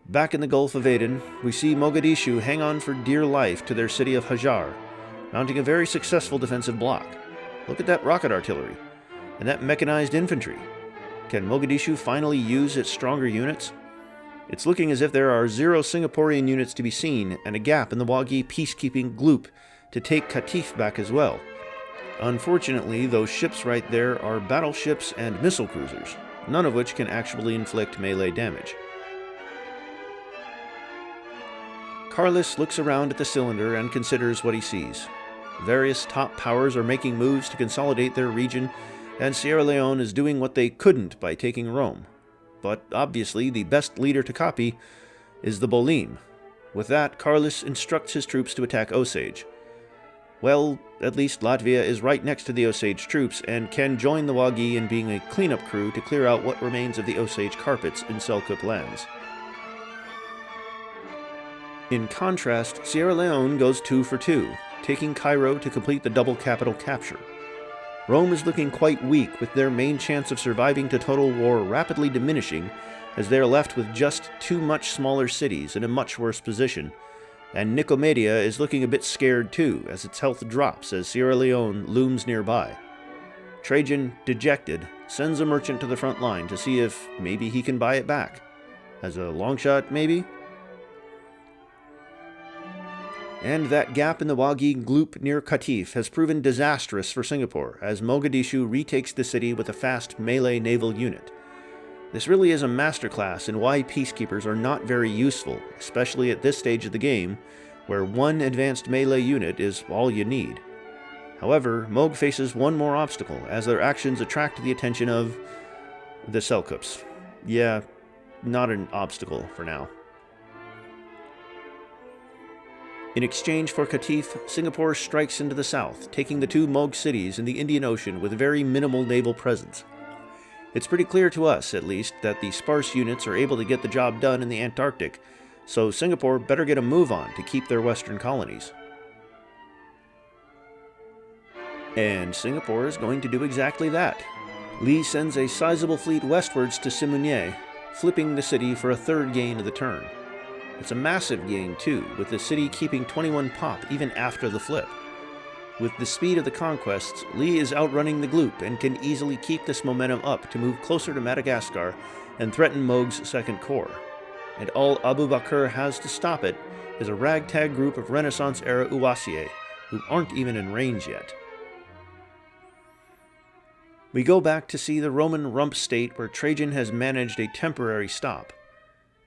Speaker 1: Back in the Gulf of Aden, we see Mogadishu hang on for dear life to their city of Hajar, mounting a very successful defensive block. Look at that rocket artillery, and that mechanized infantry. Can Mogadishu finally use its stronger units? It's looking as if there are 0 Singaporean units to be seen, and a gap in the Wagi peacekeeping gloop to take Qatif back as well. Unfortunately, those ships right there are battleships and missile cruisers, none of which can actually inflict melee damage. Carlos looks around at the cylinder and considers what he sees. Various top powers are making moves to consolidate their region, and Sierra Leone is doing what they couldn't by taking Rome. But obviously, the best leader to copy is the Bolim. With that, Carlos instructs his troops to attack Osage. Well, at least Latvia is right next to the Osage troops and can join the Wagi in being a cleanup crew to clear out what remains of the Osage carpets in Selkirk lands. In contrast, Sierra Leone goes 2 for 2, taking Cairo to complete the double capital capture. Rome is looking quite weak, with their main chance of surviving to total war rapidly diminishing as they are left with just 2 much smaller cities in a much worse position, and Nicomedia is looking a bit scared too, as its health drops as Sierra Leone looms nearby. Trajan, dejected, sends a merchant to the front line to see if maybe he can buy it back. As a long shot, maybe? And that gap in the Wagi Gloop near Qatif has proven disastrous for Singapore, as Mogadishu retakes the city with a fast melee naval unit. This really is a masterclass in why peacekeepers are not very useful, especially at this stage of the game, where one advanced melee unit is all you need. However, Moog faces one more obstacle, as their actions attract the attention of the Selkups. Yeah, not an obstacle for now. In exchange for Qatif, Singapore strikes into the south, taking the two Moog cities in the Indian Ocean with very minimal naval presence. It's pretty clear to us, at least, that the sparse units are able to get the job done in the Antarctic, so Singapore better get a move on to keep their western colonies. And Singapore is going to do exactly that. Lee sends a sizable fleet westwards to Simunye, flipping the city for a third gain of the turn. It's a massive gain too, with the city keeping 21 pop even after the flip. With the speed of the conquests, Lee is outrunning the Gloop and can easily keep this momentum up to move closer to Madagascar and threaten Moog's second corps. And all Abu Bakr has to stop it is a ragtag group of Renaissance-era Uwasiye, who aren't even in range yet. We go back to see the Roman rump state where Trajan has managed a temporary stop.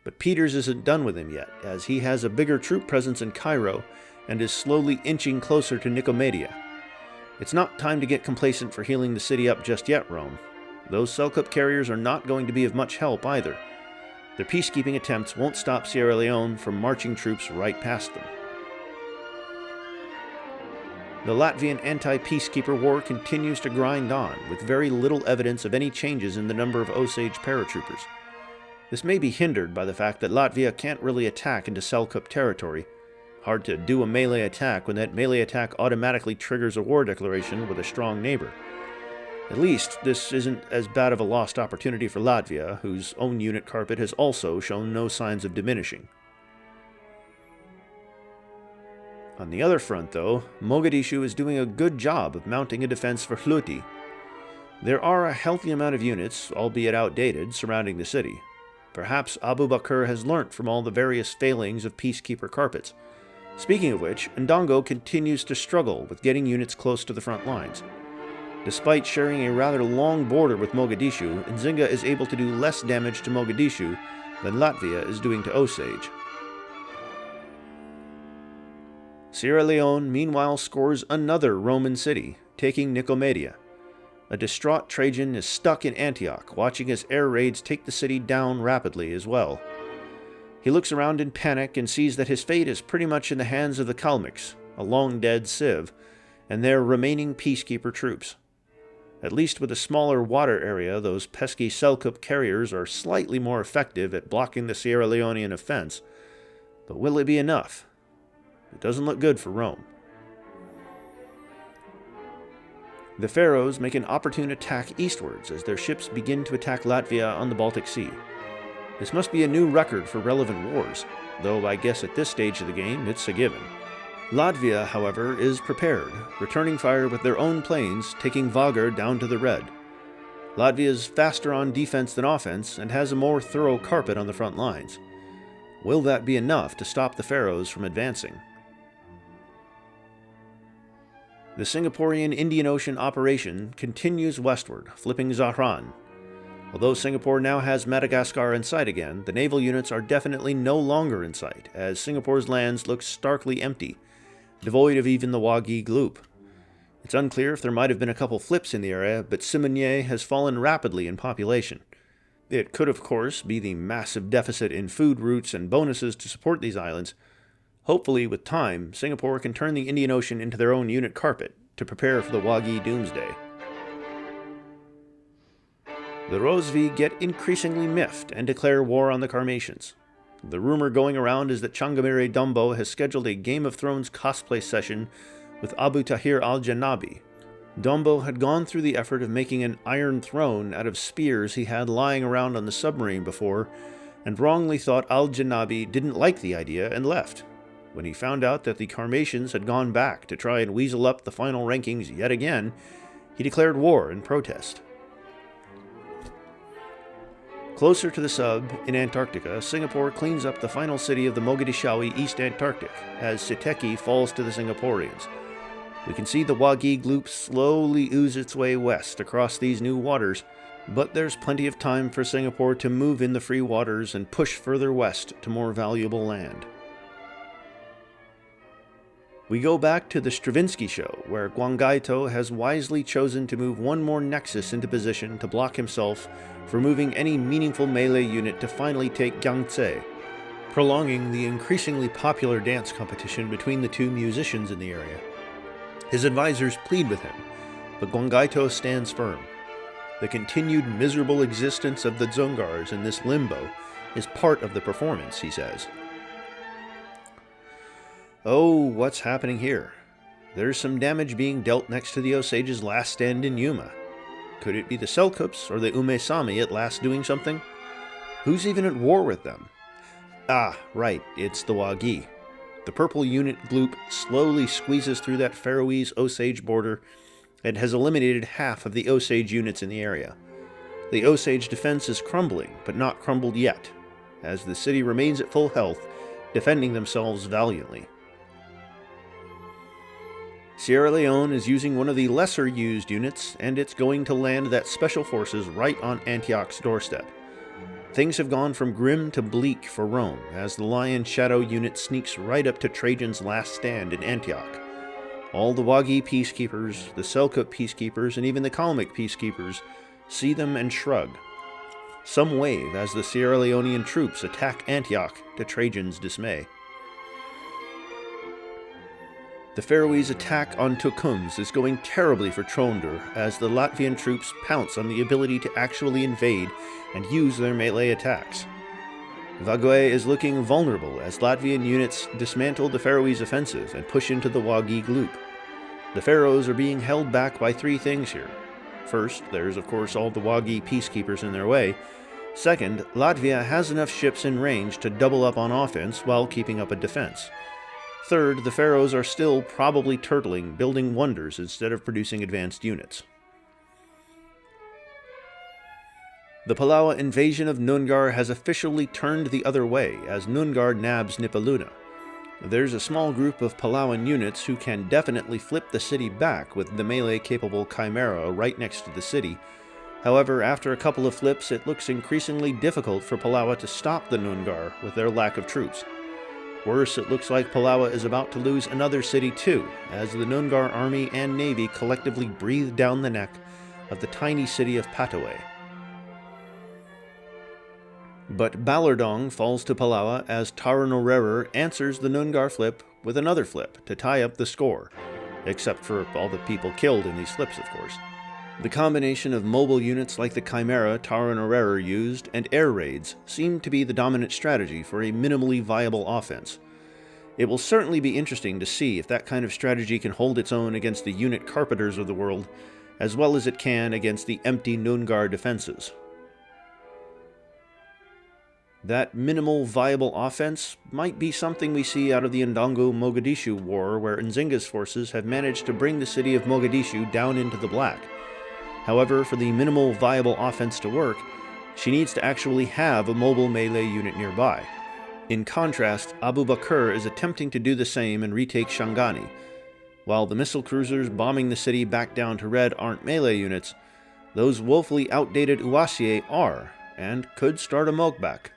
Speaker 1: But Peters isn't done with him yet, as he has a bigger troop presence in Cairo and is slowly inching closer to Nicomedia. It's not time to get complacent for healing the city up just yet, Rome. Those Selkup carriers are not going to be of much help either. Their peacekeeping attempts won't stop Sierra Leone from marching troops right past them. The Latvian anti-peacekeeper war continues to grind on, with very little evidence of any changes in the number of Osage paratroopers. This may be hindered by the fact that Latvia can't really attack into Selkup territory. Hard to do a melee attack when that melee attack automatically triggers a war declaration with a strong neighbor. At least, this isn't as bad of a lost opportunity for Latvia, whose own unit carpet has also shown no signs of diminishing. On the other front, though, Mogadishu is doing a good job of mounting a defense for Hluti. There are a healthy amount of units, albeit outdated, surrounding the city. Perhaps Abu Bakr has learnt from all the various failings of peacekeeper carpets. Speaking of which, Ndongo continues to struggle with getting units close to the front lines. Despite sharing a rather long border with Mogadishu, Nzinga is able to do less damage to Mogadishu than Latvia is doing to Osage. Sierra Leone, meanwhile, scores another Roman city, taking Nicomedia. A distraught Trajan is stuck in Antioch, watching as air raids take the city down rapidly as well. He looks around in panic and sees that his fate is pretty much in the hands of the Kalmyks, a long-dead civ, and their remaining peacekeeper troops. At least with a smaller water area, those pesky Selkup carriers are slightly more effective at blocking the Sierra Leonean offense. But will it be enough? It doesn't look good for Rome. The Pharaohs make an opportune attack eastwards as their ships begin to attack Latvia on the Baltic Sea. This must be a new record for relevant wars, though I guess at this stage of the game it's a given. Latvia, however, is prepared, returning fire with their own planes, taking Vagar down to the red. Latvia is faster on defense than offense and has a more thorough carpet on the front lines. Will that be enough to stop the Pharaohs from advancing? The Singaporean Indian Ocean operation continues westward, flipping Zahran. Although Singapore now has Madagascar in sight again, the naval units are definitely no longer in sight, as Singapore's lands look starkly empty, devoid of even the Wagi Gloop. It's unclear if there might have been a couple flips in the area, but Simunye has fallen rapidly in population. It could, of course, be the massive deficit in food routes and bonuses to support these islands. Hopefully, with time, Singapore can turn the Indian Ocean into their own unit carpet to prepare for the Wagi doomsday. The Rosvi get increasingly miffed and declare war on the Carmatians. The rumor going around is that Changamire Dumbo has scheduled a Game of Thrones cosplay session with Abu Tahir al-Janabi. Dumbo had gone through the effort of making an iron throne out of spears he had lying around on the submarine before, and wrongly thought al-Janabi didn't like the idea and left. When he found out that the Carmatians had gone back to try and weasel up the final rankings yet again, he declared war in protest. Closer to the sub, in Antarctica, Singapore cleans up the final city of the Mogadishawi East Antarctic as Siteki falls to the Singaporeans. We can see the Wagi Gloop slowly ooze its way west across these new waters, but there's plenty of time for Singapore to move in the free waters and push further west to more valuable land. We go back to the Stravinsky show, where Gwanggaeto has wisely chosen to move one more nexus into position to block himself from moving any meaningful melee unit to finally take Gyeongtae, prolonging the increasingly popular dance competition between the two musicians in the area. His advisors plead with him, but Gwanggaeto stands firm. The continued miserable existence of the Dzungars in this limbo is part of the performance, he says. Oh, what's happening here? There's some damage being dealt next to the Osage's last stand in Yuma. Could it be the Selkups or the Umesami at last doing something? Who's even at war with them? Ah, right, it's the Wagi. The purple unit gloop slowly squeezes through that Faroese Osage border and has eliminated half of the Osage units in the area. The Osage defense is crumbling, but not crumbled yet, as the city remains at full health, defending themselves valiantly. Sierra Leone is using one of the lesser used units, and it's going to land that special forces right on Antioch's doorstep. Things have gone from grim to bleak for Rome, as the Lion Shadow unit sneaks right up to Trajan's last stand in Antioch. All the Wagi peacekeepers, the Selkut peacekeepers, and even the Kalmyk peacekeepers see them and shrug. Some wave as the Sierra Leonean troops attack Antioch to Trajan's dismay. The Faroese attack on Tukums is going terribly for Trondur as the Latvian troops pounce on the ability to actually invade and use their melee attacks. Vague is looking vulnerable as Latvian units dismantle the Faroese offensive and push into the Wagi Gloop. The Faroes are being held back by three things here. First, there's of course all the Wagi peacekeepers in their way. Second, Latvia has enough ships in range to double up on offense while keeping up a defense. Third, the Faroes are still probably turtling, building wonders instead of producing advanced units. The Palawa invasion of Nungar has officially turned the other way as Nungar nabs Nipaluna. There's a small group of Palawan units who can definitely flip the city back with the melee-capable Chimera right next to the city. However, after a couple of flips, it looks increasingly difficult for Palawa to stop the Nungar with their lack of troops. Worse, it looks like Palawa is about to lose another city too, as the Nungar army and navy collectively breathe down the neck of the tiny city of Pataway. But Balardong falls to Palawa as Tarunorerer answers the Nungar flip with another flip to tie up the score, except for all the people killed in these flips, of course. The combination of mobile units like the Chimera Tarunorerer used and air raids seem to be the dominant strategy for a minimally viable offense. It will certainly be interesting to see if that kind of strategy can hold its own against the unit carpenters of the world, as well as it can against the empty Nungar defenses. That minimal viable offense might be something we see out of the Ndongo-Mogadishu War, where Nzinga's forces have managed to bring the city of Mogadishu down into the black. However, for the minimal viable offense to work, she needs to actually have a mobile melee unit nearby. In contrast, Abu Bakr is attempting to do the same and retake Shangani. While the missile cruisers bombing the city back down to red aren't melee units, those woefully outdated Uasie are, and could start a Mogbak.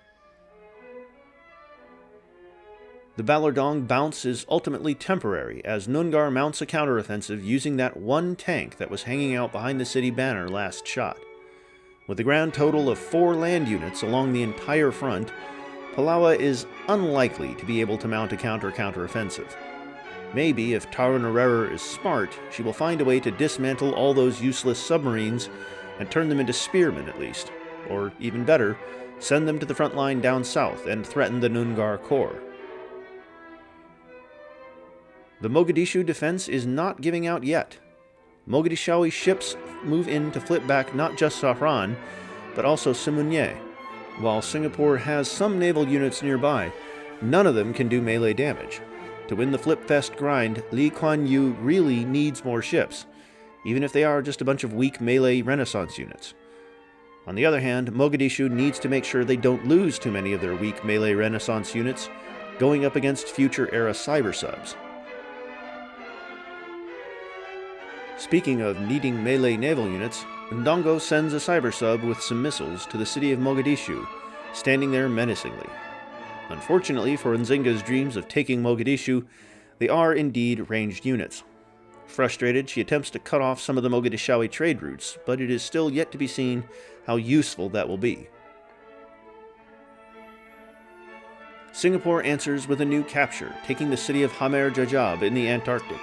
Speaker 1: The Balardong bounce is ultimately temporary, as Nungar mounts a counteroffensive using that one tank that was hanging out behind the city banner last shot. With a grand total of 4 land units along the entire front, Palawa is unlikely to be able to mount a counteroffensive. Maybe, if Tarunorerer is smart, she will find a way to dismantle all those useless submarines and turn them into spearmen at least. Or, even better, send them to the front line down south and threaten the Nungar core. The Mogadishu defense is not giving out yet. Mogadishawi ships move in to flip back not just Sahran, but also Simunye. While Singapore has some naval units nearby, none of them can do melee damage. To win the flip-fest grind, Lee Kuan Yew really needs more ships, even if they are just a bunch of weak melee Renaissance units. On the other hand, Mogadishu needs to make sure they don't lose too many of their weak melee Renaissance units going up against future-era cyber subs. Speaking of needing melee naval units, Ndongo sends a cyber sub with some missiles to the city of Mogadishu, standing there menacingly. Unfortunately for Nzinga's dreams of taking Mogadishu, they are indeed ranged units. Frustrated, she attempts to cut off some of the Mogadishawi trade routes, but it is still yet to be seen how useful that will be. Singapore answers with a new capture, taking the city of Hamer Jajab in the Antarctic.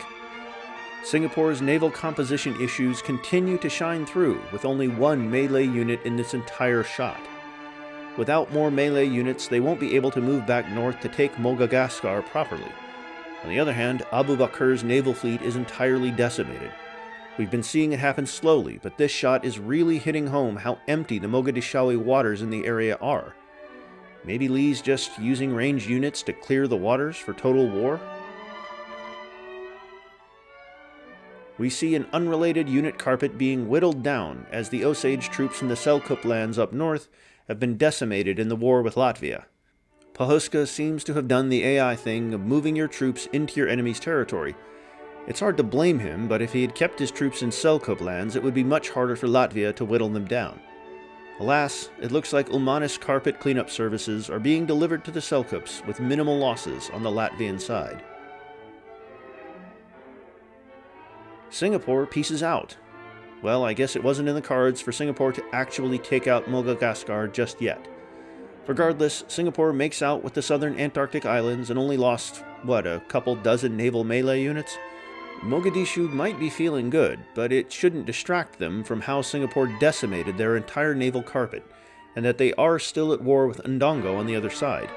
Speaker 1: Singapore's naval composition issues continue to shine through, with only one melee unit in this entire shot. Without more melee units, they won't be able to move back north to take Madagascar properly. On the other hand, Abu Bakr's naval fleet is entirely decimated. We've been seeing it happen slowly, but this shot is really hitting home how empty the Mogadishawi waters in the area are. Maybe Lee's just using ranged units to clear the waters for total war? We see an unrelated unit carpet being whittled down as the Osage troops in the Selkup lands up north have been decimated in the war with Latvia. Pahuska seems to have done the AI thing of moving your troops into your enemy's territory. It's hard to blame him, but if he had kept his troops in Selkup lands, it would be much harder for Latvia to whittle them down. Alas, it looks like Ulmanis carpet cleanup services are being delivered to the Selkups with minimal losses on the Latvian side. Singapore pieces out. Well, I guess it wasn't in the cards for Singapore to actually take out Madagascar just yet. Regardless, Singapore makes out with the southern Antarctic islands and only lost, a couple dozen naval melee units? Mogadishu might be feeling good, but it shouldn't distract them from how Singapore decimated their entire naval carpet, and that they are still at war with Ndongo on the other side.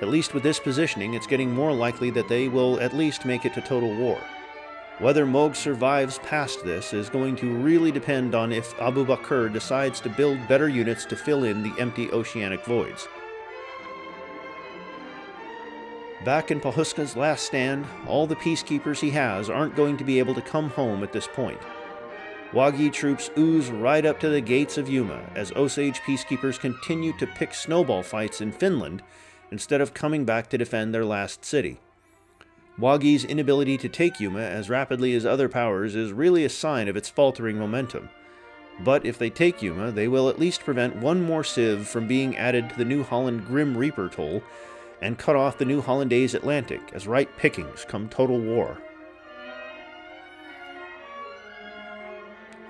Speaker 1: At least with this positioning, it's getting more likely that they will at least make it to total war. Whether Mog survives past this is going to really depend on if Abu Bakr decides to build better units to fill in the empty oceanic voids. Back in Pahuska's last stand, all the peacekeepers he has aren't going to be able to come home at this point. Wagi troops ooze right up to the gates of Yuma as Osage peacekeepers continue to pick snowball fights in Finland instead of coming back to defend their last city. Wagi's inability to take Yuma as rapidly as other powers is really a sign of its faltering momentum. But if they take Yuma, they will at least prevent one more civ from being added to the New Holland Grim Reaper toll and cut off the New Hollandaise Atlantic as ripe pickings come total war.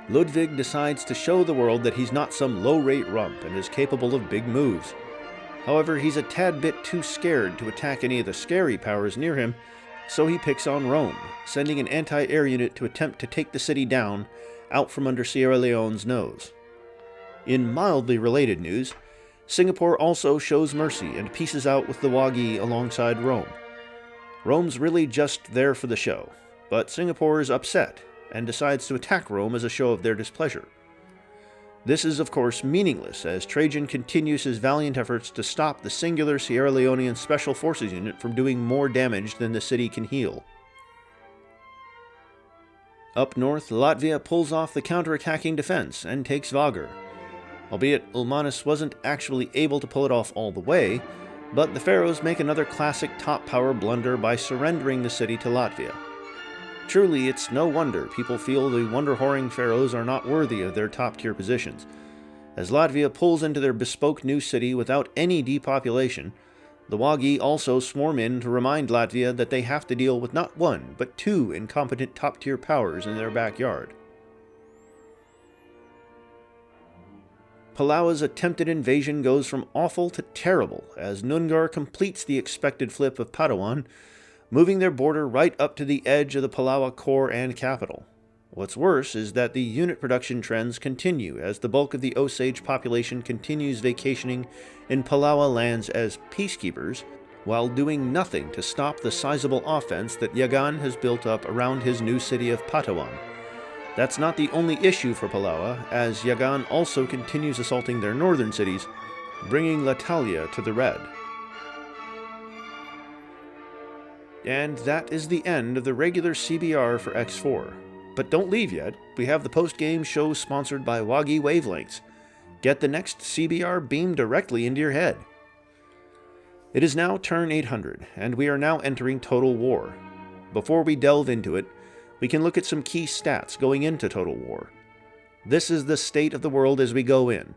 Speaker 1: Ludwig decides to show the world that he's not some low-rate rump and is capable of big moves. However, he's a tad bit too scared to attack any of the scary powers near him, so he picks on Rome, sending an anti-air unit to attempt to take the city down, out from under Sierra Leone's nose. In mildly related news, Singapore also shows mercy and pieces out with the Wagi alongside Rome. Rome's really just there for the show, but Singapore is upset and decides to attack Rome as a show of their displeasure. This is of course meaningless as Trajan continues his valiant efforts to stop the singular Sierra Leonean Special Forces unit from doing more damage than the city can heal. Up north, Latvia pulls off the counterattacking defense and takes Vagar. Albeit Ulmanis wasn't actually able to pull it off all the way, but the Pharaohs make another classic top power blunder by surrendering the city to Latvia. Truly, it's no wonder people feel the wonder-whoring Pharaohs are not worthy of their top-tier positions. As Latvia pulls into their bespoke new city without any depopulation, the Wagi also swarm in to remind Latvia that they have to deal with not one, but two incompetent top-tier powers in their backyard. Palau's attempted invasion goes from awful to terrible, as Nungar completes the expected flip of Padawan, moving their border right up to the edge of the Palawa core and capital. What's worse is that the unit production trends continue as the bulk of the Osage population continues vacationing in Palawa lands as peacekeepers, while doing nothing to stop the sizable offense that Yagan has built up around his new city of Patawan. That's not the only issue for Palawa, as Yagan also continues assaulting their northern cities, bringing Latalia to the red. And that is the end of the regular CBR for X4. But don't leave yet, we have the post-game show sponsored by Wagi Wavelengths. Get the next CBR beamed directly into your head. It is now turn 800, and we are now entering Total War. Before we delve into it, we can look at some key stats going into Total War. This is the state of the world as we go in.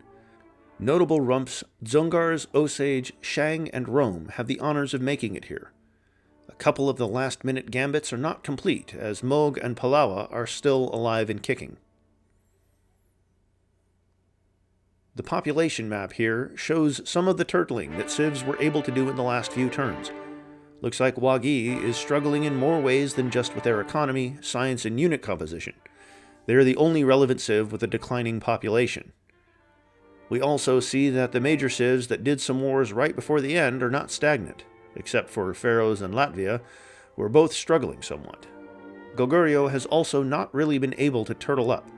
Speaker 1: Notable rumps Dzungars, Osage, Shang, and Rome have the honors of making it here. A couple of the last-minute gambits are not complete, as Moog and Palawa are still alive and kicking. The population map here shows some of the turtling that civs were able to do in the last few turns. Looks like Wagi is struggling in more ways than just with their economy, science, and unit composition. They are the only relevant civ with a declining population. We also see that the major civs that did some wars right before the end are not stagnant, except for Faroes and Latvia, who are both struggling somewhat. Goguryeo has also not really been able to turtle up.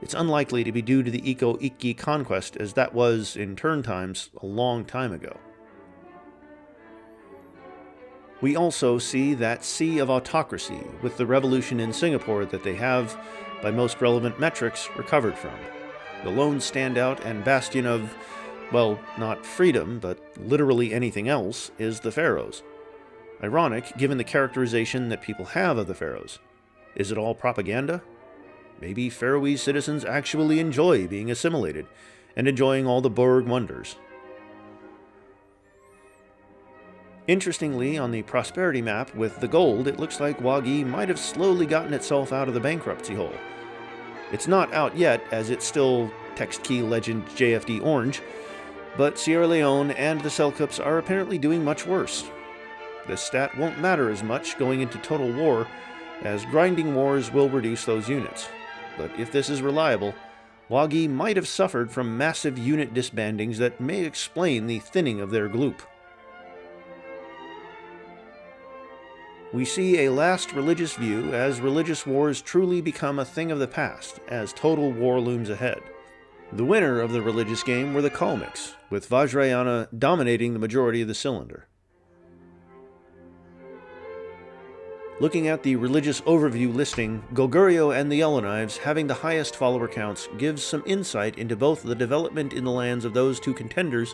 Speaker 1: It's unlikely to be due to the Iko-Ikki conquest, as that was, in turn times, a long time ago. We also see that sea of autocracy with the revolution in Singapore that they have, by most relevant metrics, recovered from. The lone standout and bastion of, well, not freedom, but literally anything else, is the Faroes. Ironic, given the characterization that people have of the Faroes. Is it all propaganda? Maybe Faroese citizens actually enjoy being assimilated, and enjoying all the Borg wonders. Interestingly, on the prosperity map with the gold, it looks like Wagi might have slowly gotten itself out of the bankruptcy hole. It's not out yet, as it's still text key legend JFD orange, but Sierra Leone and the Selkups are apparently doing much worse. This stat won't matter as much going into Total War, as grinding wars will reduce those units. But if this is reliable, Wagi might have suffered from massive unit disbandings that may explain the thinning of their gloop. We see a last religious view as religious wars truly become a thing of the past, as Total War looms ahead. The winner of the religious game were the Kalmyks, with Vajrayana dominating the majority of the cylinder. Looking at the religious overview listing, Goguryeo and the Yellowknives having the highest follower counts gives some insight into both the development in the lands of those two contenders,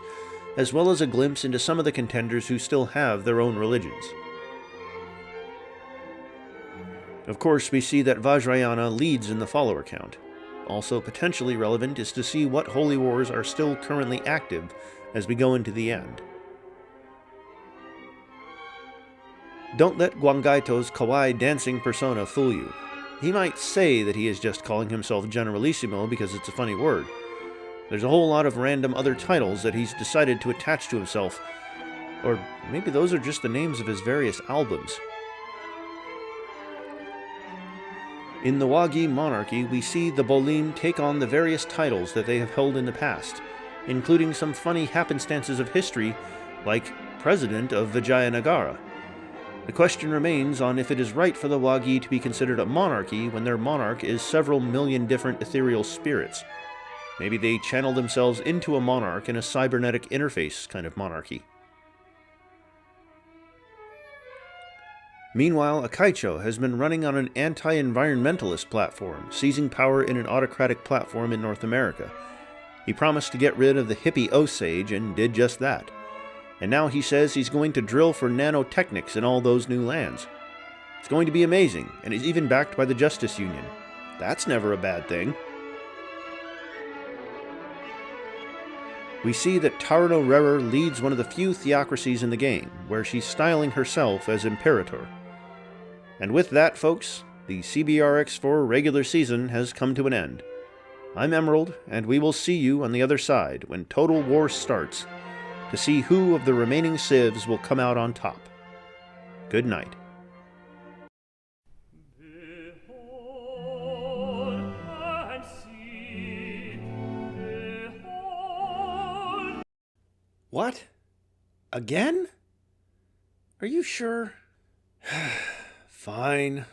Speaker 1: as well as a glimpse into some of the contenders who still have their own religions. Of course, we see that Vajrayana leads in the follower count. Also potentially relevant is to see what holy wars are still currently active as we go into the end. Don't let Guangaito's kawaii dancing persona fool you. He might say that he is just calling himself Generalissimo because it's a funny word. There's a whole lot of random other titles that he's decided to attach to himself, or maybe those are just the names of his various albums. In the Wagi monarchy, we see the Bolim take on the various titles that they have held in the past, including some funny happenstances of history, like President of Vijayanagara. The question remains on if it is right for the Wagi to be considered a monarchy when their monarch is several million different ethereal spirits. Maybe they channel themselves into a monarch in a cybernetic interface kind of monarchy. Meanwhile, Akaicho has been running on an anti-environmentalist platform, seizing power in an autocratic platform in North America. He promised to get rid of the hippie Osage and did just that. And now he says he's going to drill for nanotechnics in all those new lands. It's going to be amazing, and is even backed by the Justice Union. That's never a bad thing. We see that Tarno Rerer leads one of the few theocracies in the game, where she's styling herself as Imperator. And with that, folks, the CBRX4 regular season has come to an end. I'm Emerald, and we will see you on the other side when Total War starts, to see who of the remaining civs will come out on top. Good night. What? Again? Are you sure? Fine.